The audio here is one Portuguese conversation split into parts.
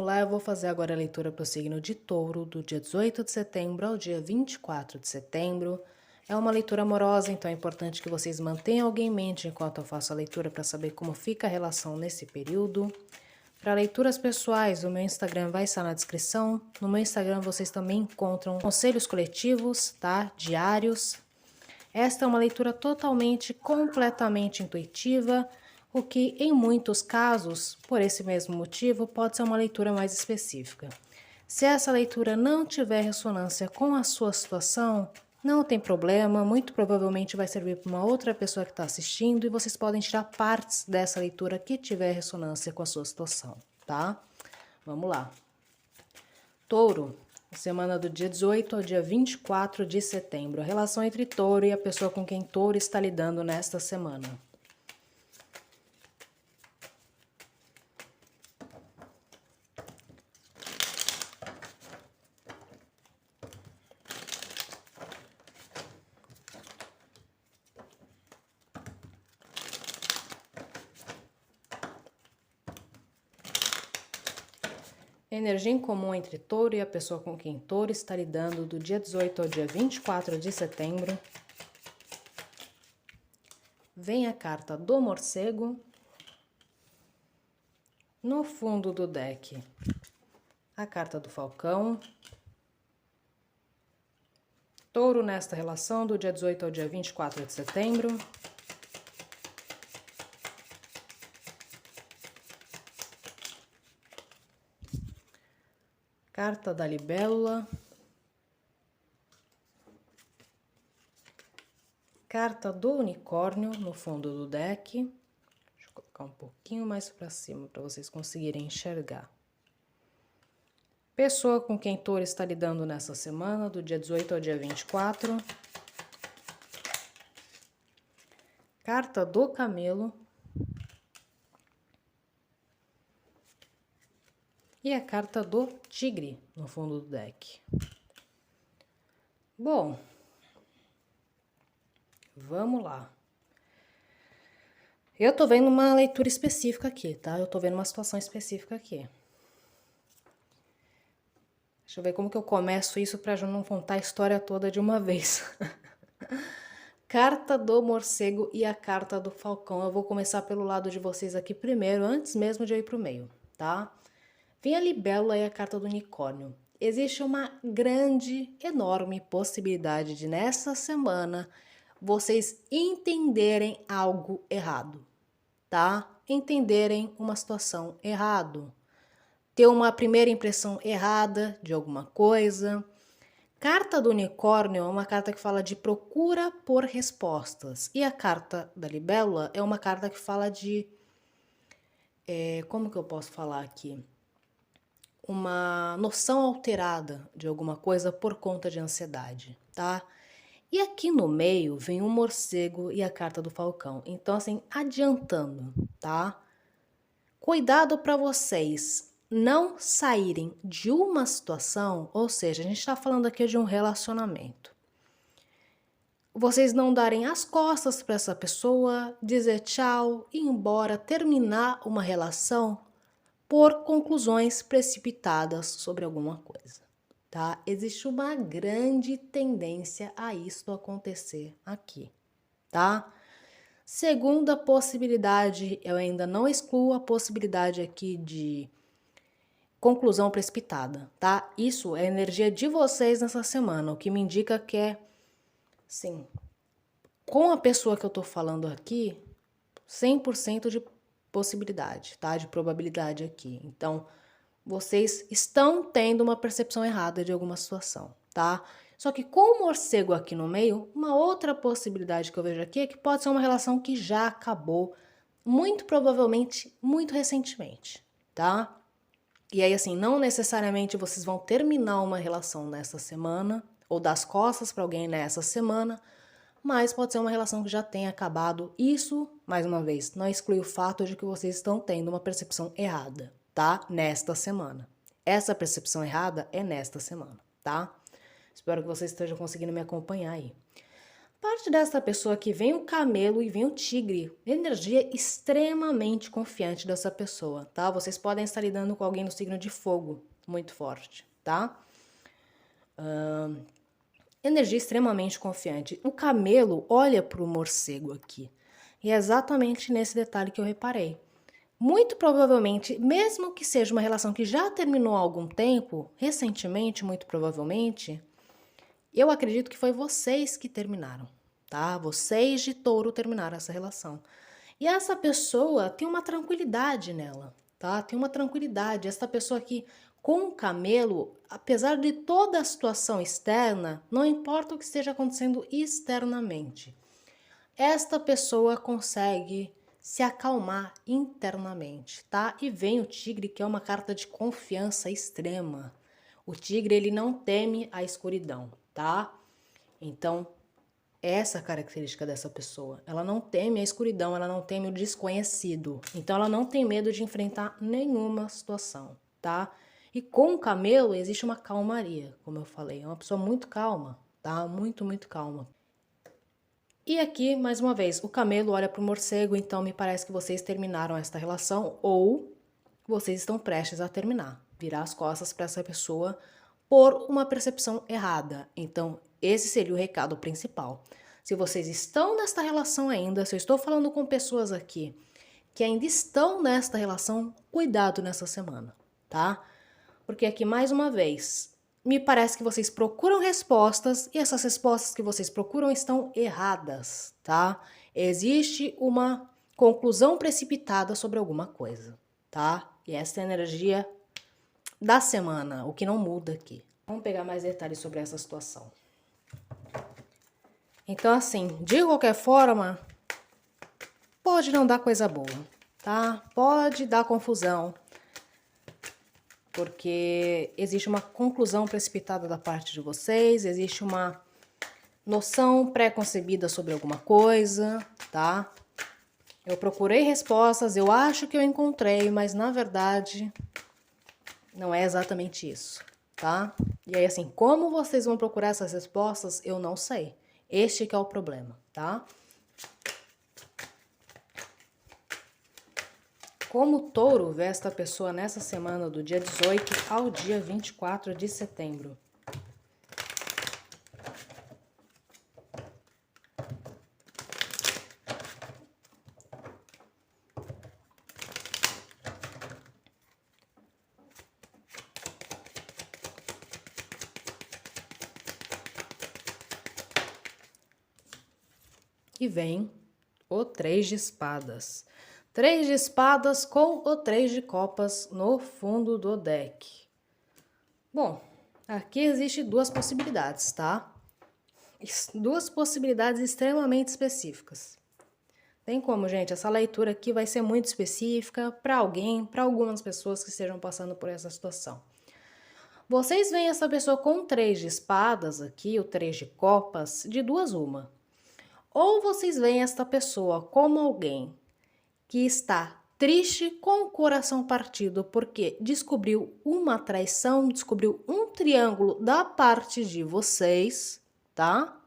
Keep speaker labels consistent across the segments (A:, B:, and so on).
A: Olá, eu vou fazer agora a leitura para o signo de Touro, do dia 18 de setembro ao dia 24 de setembro. É uma leitura amorosa, então é importante que vocês mantenham alguém em mente enquanto eu faço a leitura para saber como fica a relação nesse período. Para leituras pessoais, o meu Instagram vai estar na descrição. No meu Instagram vocês também encontram conselhos coletivos, tá? Diários. Esta é uma leitura completamente intuitiva, o que em muitos casos, por esse mesmo motivo, pode ser uma leitura mais específica. Se essa leitura não tiver ressonância com a sua situação, não tem problema, muito provavelmente vai servir para uma outra pessoa que está assistindo e vocês podem tirar partes dessa leitura que tiver ressonância com a sua situação, tá? Vamos lá. Touro, semana do dia 18 ao dia 24 de setembro. A relação entre Touro e a pessoa com quem Touro está lidando nesta semana. Energia em comum entre Touro e a pessoa com quem Touro está lidando do dia 18 ao dia 24 de setembro. Vem a carta do morcego. No fundo do deck, a carta do falcão. Touro nesta relação do dia 18 ao dia 24 de setembro. Carta da libélula. Carta do unicórnio no fundo do deck. Deixa eu colocar um pouquinho mais para cima para vocês conseguirem enxergar. Pessoa com quem Touro está lidando nessa semana, do dia 18 ao dia 24. Carta do camelo. E a carta do tigre no fundo do deck. Bom, vamos lá. Eu tô vendo uma leitura específica aqui, tá? Eu tô vendo uma situação específica aqui. Deixa eu ver como que eu começo isso para não contar a história toda de uma vez. Carta do morcego e a carta do falcão. Eu vou começar pelo lado de vocês aqui primeiro, antes mesmo de eu ir pro meio, tá? Vem a libélula e a carta do unicórnio. Existe uma grande, enorme possibilidade de nessa semana vocês entenderem algo errado, tá? Entenderem uma situação errado. Ter uma primeira impressão errada de alguma coisa. Carta do unicórnio é uma carta que fala de procura por respostas. E a carta da libélula é uma carta que fala de... como que eu posso falar aqui? Uma noção alterada de alguma coisa por conta de ansiedade, tá? E aqui no meio vem o morcego e a carta do falcão. Então, assim, adiantando, tá? Cuidado para vocês não saírem de uma situação, ou seja, a gente está falando aqui de um relacionamento. Vocês não darem as costas para essa pessoa, dizer tchau, ir embora, terminar uma relação por conclusões precipitadas sobre alguma coisa, tá? Existe uma grande tendência a isso acontecer aqui, tá? Segunda possibilidade, eu ainda não excluo a possibilidade aqui de conclusão precipitada, tá? Isso é a energia de vocês nessa semana, o que me indica que é, sim, com a pessoa que eu tô falando aqui, 100% de possibilidade, tá? De probabilidade aqui. Então, vocês estão tendo uma percepção errada de alguma situação, tá? Só que com o morcego aqui no meio, uma outra possibilidade que eu vejo aqui é que pode ser uma relação que já acabou, muito provavelmente, muito recentemente, tá? E aí, assim, não necessariamente vocês vão terminar uma relação nessa semana, ou dar as costas para alguém nessa semana, mas pode ser uma relação que já tenha acabado. Isso, mais uma vez, não exclui o fato de que vocês estão tendo uma percepção errada, tá? Nesta semana. Essa percepção errada é nesta semana, tá? Espero que vocês estejam conseguindo me acompanhar aí. Parte dessa pessoa aqui vem o camelo e vem o tigre. Energia extremamente confiante dessa pessoa, tá? Vocês podem estar lidando com alguém no signo de fogo, muito forte, tá? Energia extremamente confiante. O camelo olha para o morcego aqui. E é exatamente nesse detalhe que eu reparei. Muito provavelmente, mesmo que seja uma relação que já terminou há algum tempo, recentemente, muito provavelmente, eu acredito que foi vocês que terminaram, tá? Vocês de touro terminaram essa relação. E essa pessoa tem uma tranquilidade nela, tá? Tem uma tranquilidade. Essa pessoa aqui com o camelo, apesar de toda a situação externa, não importa o que esteja acontecendo externamente, esta pessoa consegue se acalmar internamente, tá? E vem o tigre, que é uma carta de confiança extrema. O tigre, ele não teme a escuridão, tá? Então, essa é a característica dessa pessoa. Ela não teme a escuridão, ela não teme o desconhecido. Então, ela não tem medo de enfrentar nenhuma situação, tá? E com o camelo existe uma calmaria, como eu falei. É uma pessoa muito calma, tá? Muito, muito calma. E aqui, mais uma vez, o camelo olha para o morcego, então me parece que vocês terminaram esta relação ou vocês estão prestes a terminar. Virar as costas para essa pessoa por uma percepção errada. Então, esse seria o recado principal. Se vocês estão nesta relação ainda, se eu estou falando com pessoas aqui que ainda estão nesta relação, cuidado nessa semana, tá? Porque aqui, mais uma vez, me parece que vocês procuram respostas e essas respostas que vocês procuram estão erradas, tá? Existe uma conclusão precipitada sobre alguma coisa, tá? E essa é a energia da semana, o que não muda aqui. Vamos pegar mais detalhes sobre essa situação. Então, assim, de qualquer forma, pode não dar coisa boa, tá? Pode dar confusão, porque existe uma conclusão precipitada da parte de vocês, existe uma noção pré-concebida sobre alguma coisa, tá? Eu procurei respostas, eu acho que eu encontrei, mas na verdade não é exatamente isso, tá? E aí, assim, como vocês vão procurar essas respostas, eu não sei. Este que é o problema, tá? Como touro vê esta pessoa nessa semana do dia 18 ao dia 24 de setembro? E vem o 3 de espadas. 3 de espadas com o 3 de copas no fundo do deck. Bom, aqui existe duas possibilidades, tá? Duas possibilidades extremamente específicas. Tem como, gente, essa leitura aqui vai ser muito específica para alguém, para algumas pessoas que estejam passando por essa situação. Vocês veem essa pessoa com 3 de espadas aqui, o 3 de copas, de duas uma. Ou vocês veem esta pessoa como alguém que está triste com o coração partido porque descobriu uma traição, descobriu um triângulo da parte de vocês, tá?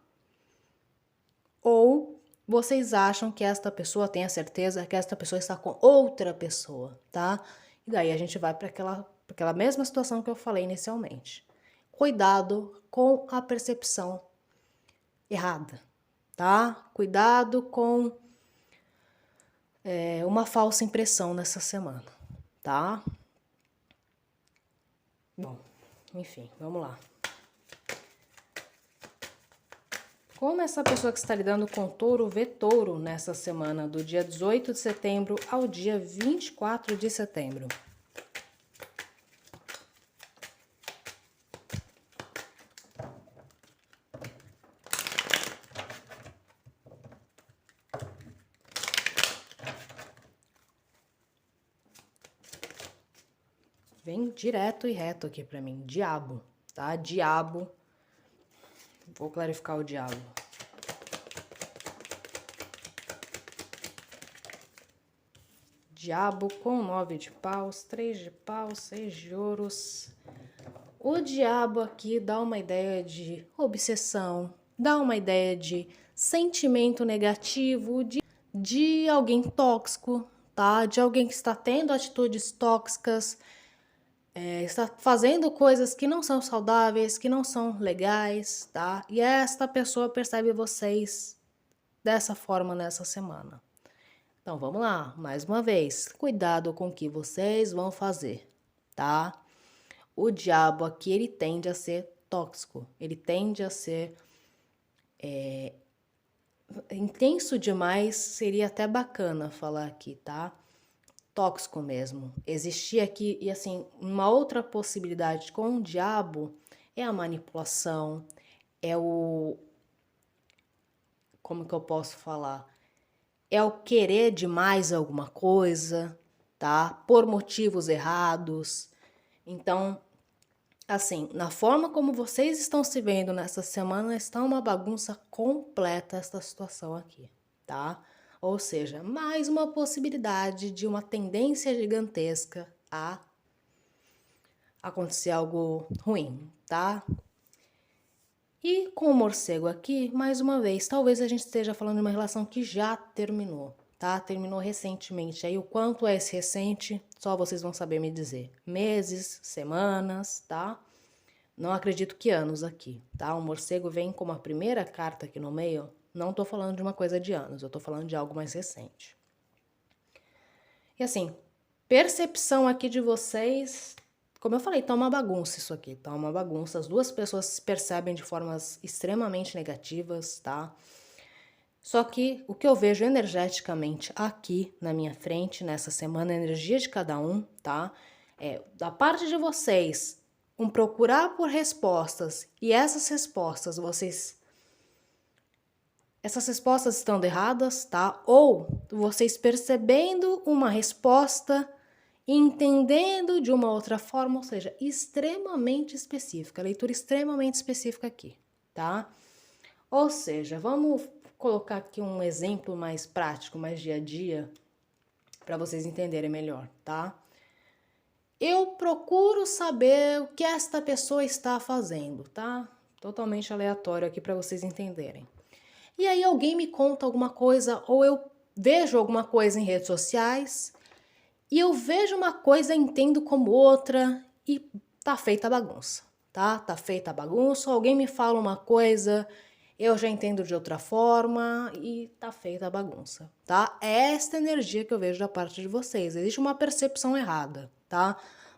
A: Ou vocês acham que esta pessoa tem a certeza que esta pessoa está com outra pessoa, tá? E daí a gente vai para aquela mesma situação que eu falei inicialmente. Cuidado com a percepção errada, tá? Cuidado com uma falsa impressão nessa semana, tá? Bom, enfim, vamos lá. Como essa pessoa que está lidando com touro vê touro nessa semana, do dia 18 de setembro ao dia 24 de setembro? Vem direto e reto aqui pra mim, diabo, tá? Diabo. Vou clarificar o diabo. Diabo com 9 de paus, 3 de paus, 6 de ouros. O diabo aqui dá uma ideia de obsessão, dá uma ideia de sentimento negativo de alguém tóxico, tá? De alguém que está tendo atitudes tóxicas, está fazendo coisas que não são saudáveis, que não são legais, tá? E esta pessoa percebe vocês dessa forma nessa semana. Então vamos lá, mais uma vez, cuidado com o que vocês vão fazer, tá? O diabo aqui, ele tende a ser tóxico, ele tende a ser intenso demais, seria até bacana falar aqui, tá? Tóxico mesmo. Existia aqui, e assim, uma outra possibilidade com o diabo é a manipulação, é o... Como que eu posso falar? É o querer demais alguma coisa, tá? Por motivos errados. Então, assim, na forma como vocês estão se vendo nessa semana, está uma bagunça completa essa situação aqui, tá? Ou seja, mais uma possibilidade de uma tendência gigantesca a acontecer algo ruim, tá? E com o morcego aqui, mais uma vez, talvez a gente esteja falando de uma relação que já terminou, tá? Terminou recentemente. Aí o quanto é esse recente, só vocês vão saber me dizer. Meses, semanas, tá? Não acredito que anos aqui, tá? O morcego vem como a primeira carta aqui no meio. Não tô falando de uma coisa de anos, eu tô falando de algo mais recente. E assim, percepção aqui de vocês, como eu falei, tá uma bagunça isso aqui, tá uma bagunça. As duas pessoas se percebem de formas extremamente negativas, tá? Só que o que eu vejo energeticamente aqui na minha frente, nessa semana, a energia de cada um, tá? Da parte de vocês, procurar por respostas, e essas respostas estão erradas, tá? Ou vocês percebendo uma resposta e entendendo de uma outra forma, ou seja, extremamente específica, leitura extremamente específica aqui, tá? Ou seja, vamos colocar aqui um exemplo mais prático, mais dia a dia, para vocês entenderem melhor, tá? Eu procuro saber o que esta pessoa está fazendo, tá? Totalmente aleatório aqui para vocês entenderem. E aí alguém me conta alguma coisa, ou eu vejo alguma coisa em redes sociais, e eu vejo uma coisa e entendo como outra, e tá feita a bagunça, tá? Tá feita a bagunça, alguém me fala uma coisa, eu já entendo de outra forma, e tá feita a bagunça, tá? É esta energia que eu vejo da parte de vocês, existe uma percepção errada, tá?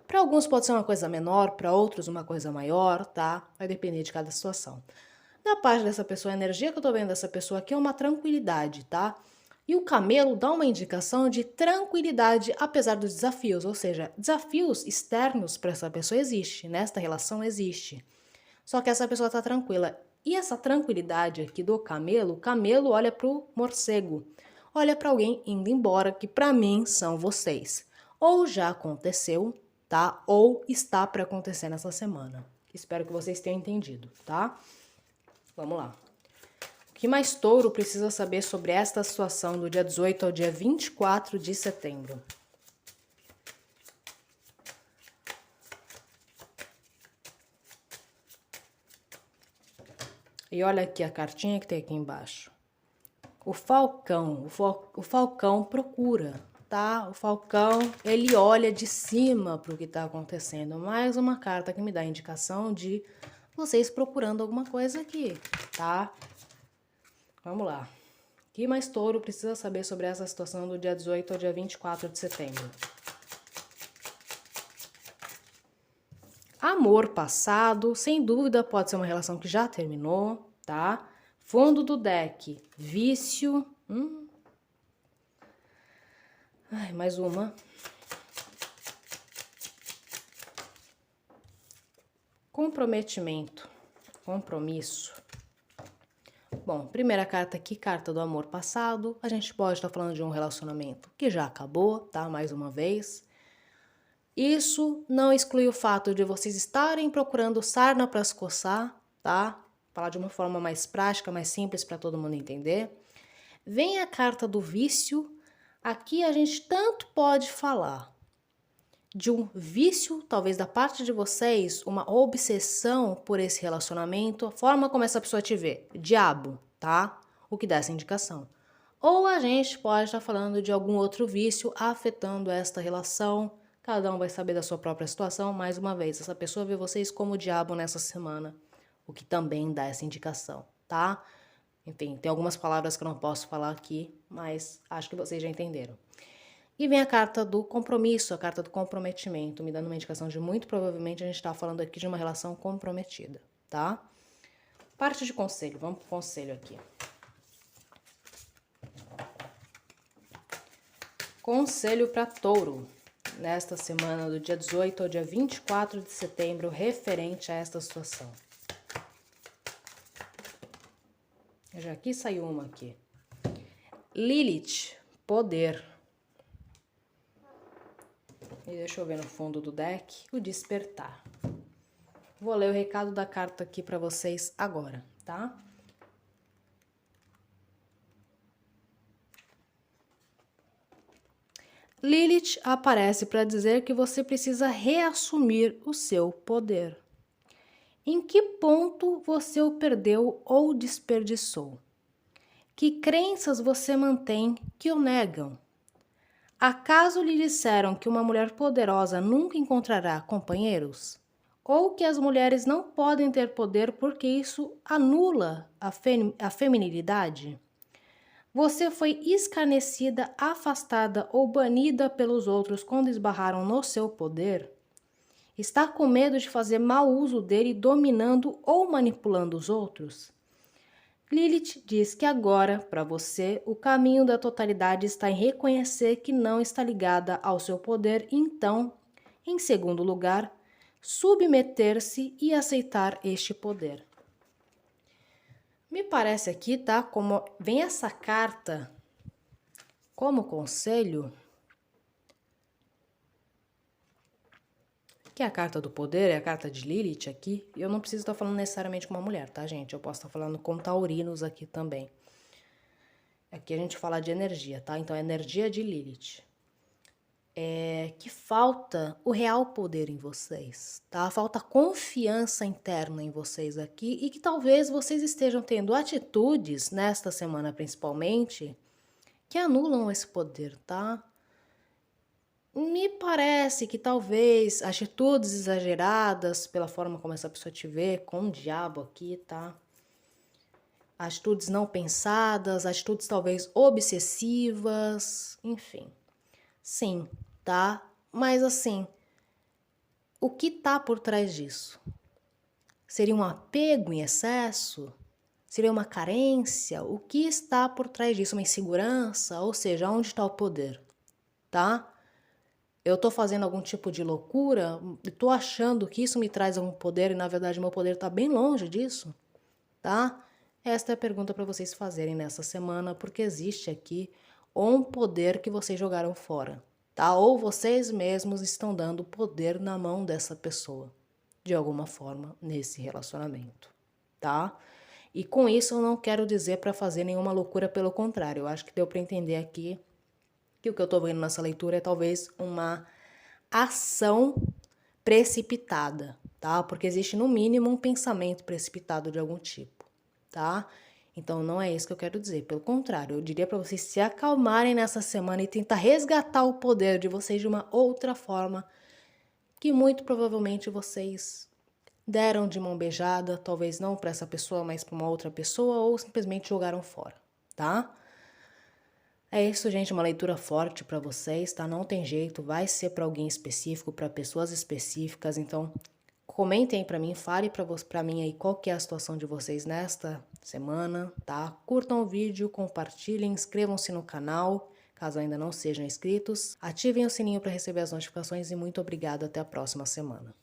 A: Para alguns pode ser uma coisa menor, para outros uma coisa maior, tá? Vai depender de cada situação. Da parte dessa pessoa, a energia que eu tô vendo dessa pessoa aqui é uma tranquilidade, tá? E o camelo dá uma indicação de tranquilidade apesar dos desafios, ou seja, desafios externos para essa pessoa existe, nesta relação existe. Só que essa pessoa tá tranquila. E essa tranquilidade aqui do camelo, o camelo olha pro morcego, olha para alguém indo embora, que para mim são vocês. Ou já aconteceu, tá? Ou está para acontecer nessa semana. Espero que vocês tenham entendido, tá? Vamos lá. O que mais touro precisa saber sobre esta situação do dia 18 ao dia 24 de setembro? E olha aqui a cartinha que tem aqui embaixo. O falcão, o falcão procura, tá? O falcão, ele olha de cima para o que está acontecendo. Mais uma carta que me dá a indicação de vocês procurando alguma coisa aqui, tá? Vamos lá. O que mais touro precisa saber sobre essa situação do dia 18 ao dia 24 de setembro? Amor passado, sem dúvida pode ser uma relação que já terminou, tá? Fundo do deck, vício. Ai, mais uma. Comprometimento, compromisso. Bom, primeira carta aqui, carta do amor passado. A gente pode estar falando de um relacionamento que já acabou, tá? Mais uma vez. Isso não exclui o fato de vocês estarem procurando sarna para se coçar, tá? Falar de uma forma mais prática, mais simples para todo mundo entender. Vem a carta do vício. Aqui a gente tanto pode falar de um vício, talvez da parte de vocês, uma obsessão por esse relacionamento, a forma como essa pessoa te vê, diabo, tá? o que dá essa indicação. Ou a gente pode estar falando de algum outro vício afetando esta relação. Cada um vai saber da sua própria situação. Mais uma vez, essa pessoa vê vocês como o diabo nessa semana, o que também dá essa indicação, tá? Enfim, tem algumas palavras que eu não posso falar aqui, mas acho que vocês já entenderam. E vem a carta do compromisso, a carta do comprometimento, me dando uma indicação de muito provavelmente a gente está falando aqui de uma relação comprometida, tá? Parte de conselho, vamos pro conselho aqui. Conselho para Touro, nesta semana do dia 18 ao dia 24 de setembro, referente a esta situação. Já aqui saiu uma aqui. Lilith, poder. E deixa eu ver no fundo do deck, o despertar. Vou ler o recado da carta aqui para vocês agora, tá? Lilith aparece para dizer que você precisa reassumir o seu poder. Em que ponto você o perdeu ou desperdiçou? Que crenças você mantém que o negam? Acaso lhe disseram que uma mulher poderosa nunca encontrará companheiros? Ou que as mulheres não podem ter poder porque isso anula a feminilidade? Você foi escarnecida, afastada ou banida pelos outros quando esbarraram no seu poder? Está com medo de fazer mau uso dele, dominando ou manipulando os outros? Lilith diz que agora, para você, o caminho da totalidade está em reconhecer que não está ligada ao seu poder, então, em segundo lugar, submeter-se e aceitar este poder. Me parece aqui, tá? Como vem essa carta como conselho, que é a carta do poder, é a carta de Lilith aqui. Eu não preciso estar falando necessariamente com uma mulher, tá, gente? Eu posso estar falando com taurinos aqui também. Aqui a gente fala de energia, tá? Então, é energia de Lilith. É que falta o real poder em vocês, tá? Falta confiança interna em vocês aqui e que talvez vocês estejam tendo atitudes, nesta semana principalmente, que anulam esse poder, tá? Me parece que talvez atitudes exageradas pela forma como essa pessoa te vê, com o diabo aqui, tá? Atitudes não pensadas, atitudes talvez obsessivas, enfim. Sim, tá? Mas assim, o que tá por trás disso? Seria um apego em excesso? Seria uma carência? O que está por trás disso? Uma insegurança? Ou seja, onde está o poder? Tá? Eu tô fazendo algum tipo de loucura? Tô achando que isso me traz algum poder e na verdade meu poder tá bem longe disso? Tá? Esta é a pergunta para vocês fazerem nessa semana, porque existe aqui um poder que vocês jogaram fora, tá? Ou vocês mesmos estão dando poder na mão dessa pessoa, de alguma forma, nesse relacionamento, tá? E com isso eu não quero dizer para fazer nenhuma loucura, pelo contrário, eu acho que deu para entender aqui que o que eu tô vendo nessa leitura é talvez uma ação precipitada, tá? Porque existe no mínimo um pensamento precipitado de algum tipo, tá? Então não é isso que eu quero dizer, pelo contrário, eu diria para vocês se acalmarem nessa semana e tentar resgatar o poder de vocês de uma outra forma que muito provavelmente vocês deram de mão beijada, talvez não para essa pessoa, mas para uma outra pessoa ou simplesmente jogaram fora, tá? É isso, gente, uma leitura forte para vocês, tá? Não tem jeito, vai ser para alguém específico, para pessoas específicas, então comentem aí para mim, fale para mim aí qual que é a situação de vocês nesta semana, tá? Curtam o vídeo, compartilhem, inscrevam-se no canal, caso ainda não sejam inscritos, ativem o sininho para receber as notificações e muito obrigado, até a próxima semana.